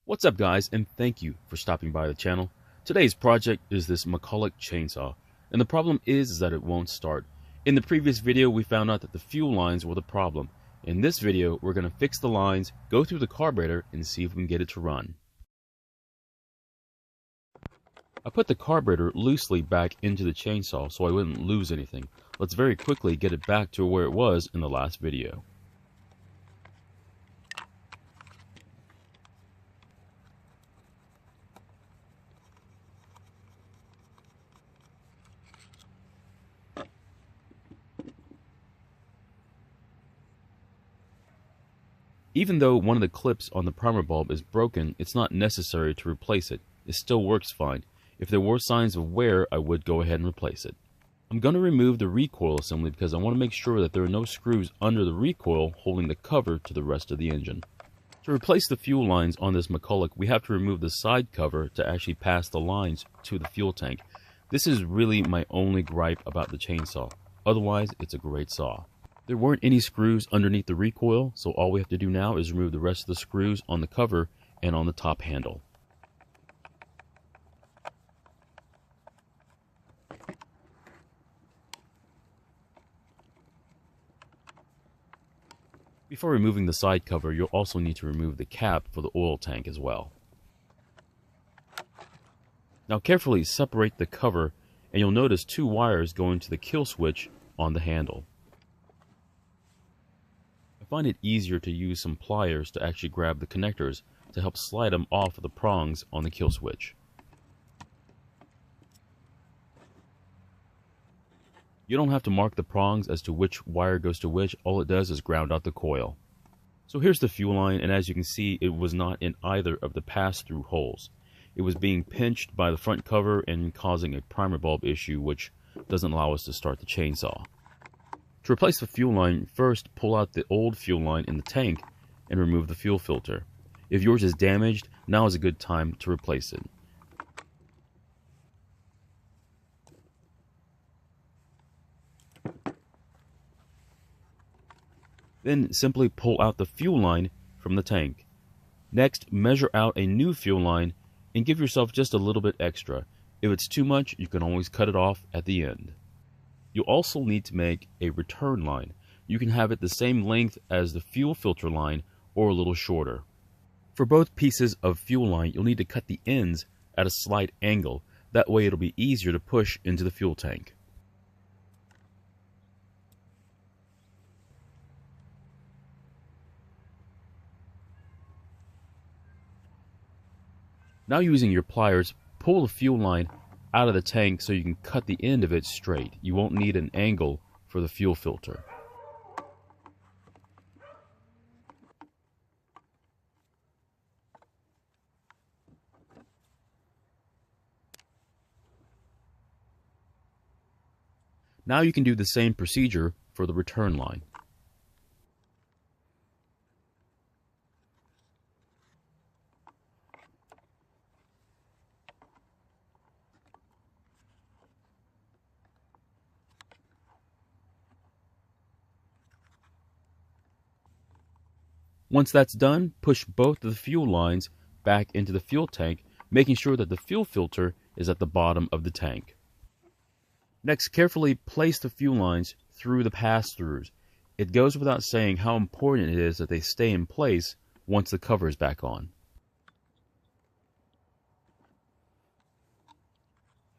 What's up guys, and thank you for stopping by the channel. Today's project is this McCulloch Chainsaw, and the problem is that it won't start. In the previous video we found out that the fuel lines were the problem. In this video we're going to fix the lines, go through the carburetor, and see if we can get it to run. I put the carburetor loosely back into the chainsaw so I wouldn't lose anything. Let's very quickly get it back to where it was in the last video. Even though one of the clips on the primer bulb is broken, it's not necessary to replace it. It still works fine. If there were signs of wear, I would go ahead and replace it. I'm going to remove the recoil assembly because I want to make sure that there are no screws under the recoil holding the cover to the rest of the engine. To replace the fuel lines on this McCulloch, we have to remove the side cover to actually pass the lines to the fuel tank. This is really my only gripe about the chainsaw. Otherwise, it's a great saw. There weren't any screws underneath the recoil, so all we have to do now is remove the rest of the screws on the cover and on the top handle. Before removing the side cover, you'll also need to remove the cap for the oil tank as well. Now carefully separate the cover, and you'll notice two wires going to the kill switch on the handle. I find it easier to use some pliers to actually grab the connectors to help slide them off of the prongs on the kill switch. You don't have to mark the prongs as to which wire goes to which. All it does is ground out the coil. So here's the fuel line, and as you can see, it was not in either of the pass-through holes. It was being pinched by the front cover and causing a primer bulb issue, which doesn't allow us to start the chainsaw. To replace the fuel line, first pull out the old fuel line in the tank and remove the fuel filter. If yours is damaged, now is a good time to replace it. Then simply pull out the fuel line from the tank. Next, measure out a new fuel line and give yourself just a little bit extra. If it's too much, you can always cut it off at the end. You'll also need to make a return line. You can have it the same length as the fuel filter line or a little shorter. For both pieces of fuel line, you'll need to cut the ends at a slight angle. That way it'll be easier to push into the fuel tank. Now using your pliers, pull the fuel line out of the tank so you can cut the end of it straight. You won't need an angle for the fuel filter. Now you can do the same procedure for the return line. Once that's done, push both of the fuel lines back into the fuel tank, making sure that the fuel filter is at the bottom of the tank. Next, carefully place the fuel lines through the pass-throughs. It goes without saying how important it is that they stay in place once the cover is back on.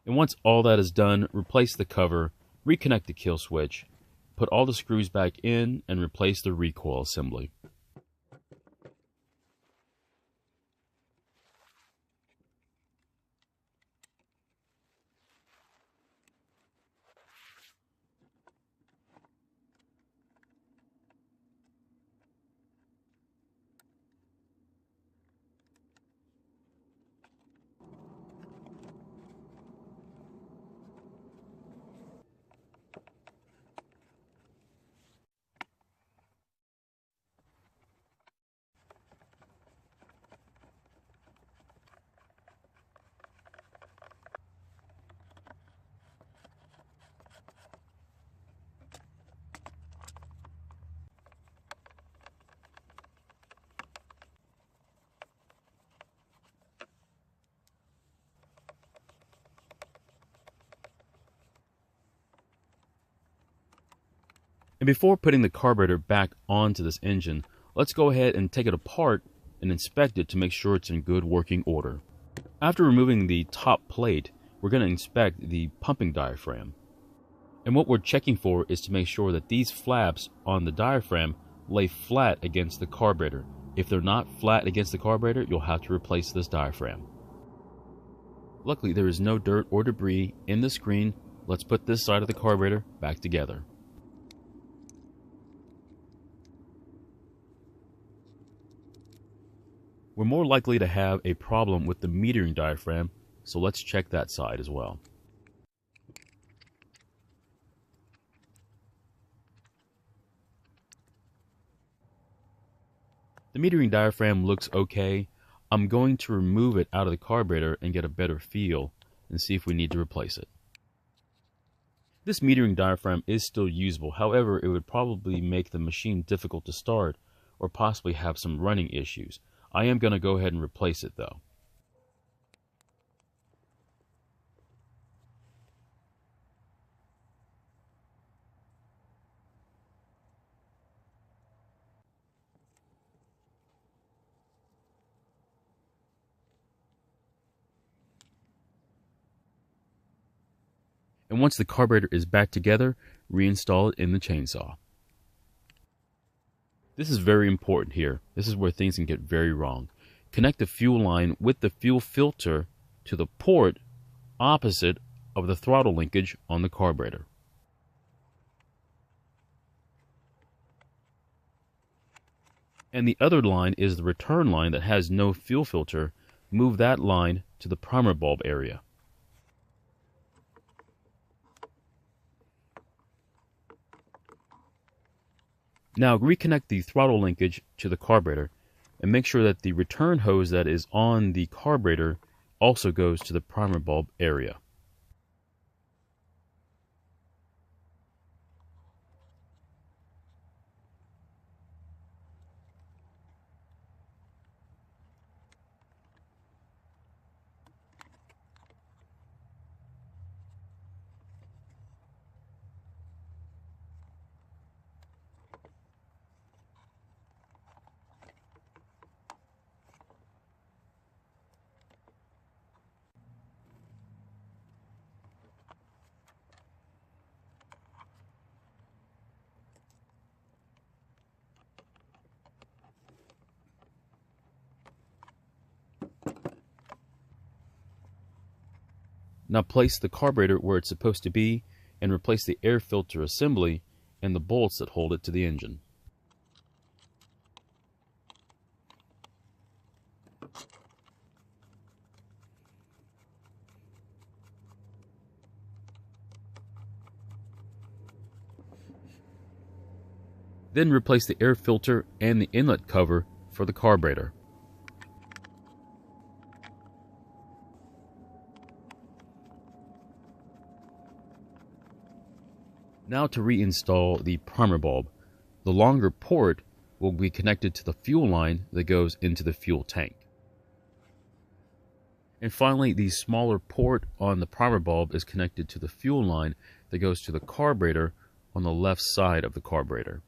And once all that is done, replace the cover, reconnect the kill switch, put all the screws back in, and replace the recoil assembly. before putting the carburetor back onto this engine, let's go ahead and take it apart and inspect it to make sure it's in good working order. After removing the top plate, we're going to inspect the pumping diaphragm. And what we're checking for is to make sure that these flaps on the diaphragm lay flat against the carburetor. If they're not flat against the carburetor, you'll have to replace this diaphragm. Luckily, there is no dirt or debris in the screen. Let's put this side of the carburetor back together. We're more likely to have a problem with the metering diaphragm, so let's check that side as well. The metering diaphragm looks okay. I'm going to remove it out of the carburetor and get a better feel and see if we need to replace it. This metering diaphragm is still usable, however, it would probably make the machine difficult to start or possibly have some running issues. I am going to go ahead and replace it though. And once the carburetor is back together, reinstall it in the chainsaw. This is very important here. This is where things can get very wrong. Connect the fuel line with the fuel filter to the port opposite of the throttle linkage on the carburetor. And the other line is the return line that has no fuel filter. Move that line to the primer bulb area. Now reconnect the throttle linkage to the carburetor and make sure that the return hose that is on the carburetor also goes to the primer bulb area. Now place the carburetor where it's supposed to be and replace the air filter assembly and the bolts that hold it to the engine. Then replace the air filter and the inlet cover for the carburetor. Now to reinstall the primer bulb. The longer port will be connected to the fuel line that goes into the fuel tank. And finally, the smaller port on the primer bulb is connected to the fuel line that goes to the carburetor on the left side of the carburetor.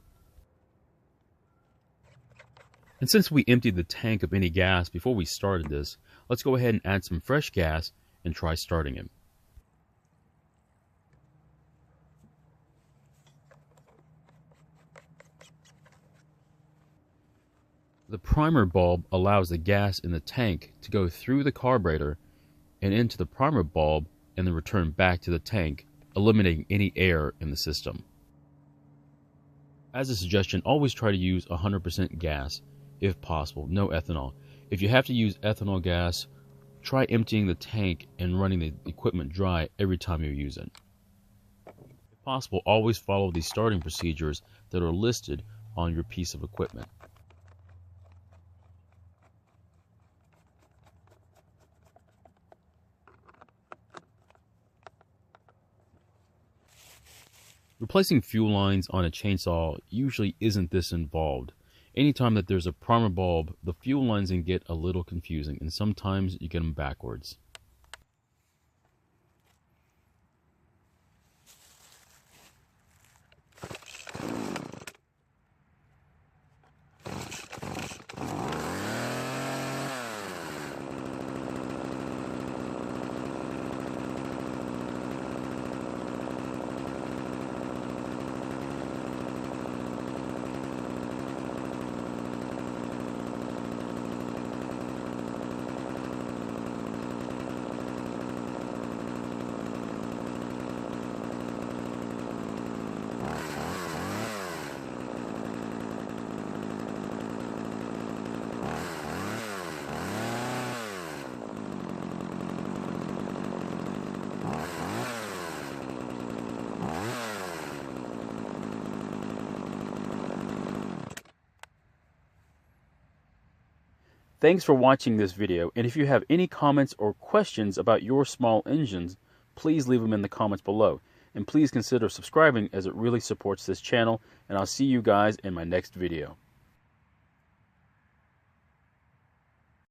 And since we emptied the tank of any gas before we started this, let's go ahead and add some fresh gas and try starting it. The primer bulb allows the gas in the tank to go through the carburetor and into the primer bulb and then return back to the tank, eliminating any air in the system. As a suggestion, always try to use 100% gas if possible, no ethanol. If you have to use ethanol gas, try emptying the tank and running the equipment dry every time you use it. If possible, always follow the starting procedures that are listed on your piece of equipment. Replacing fuel lines on a chainsaw usually isn't this involved. Anytime that there's a primer bulb, the fuel lines can get a little confusing, and sometimes you get them backwards. Thanks for watching this video, and if you have any comments or questions about your small engines, please leave them in the comments below. And please consider subscribing, as it really supports this channel, and I'll see you guys in my next video.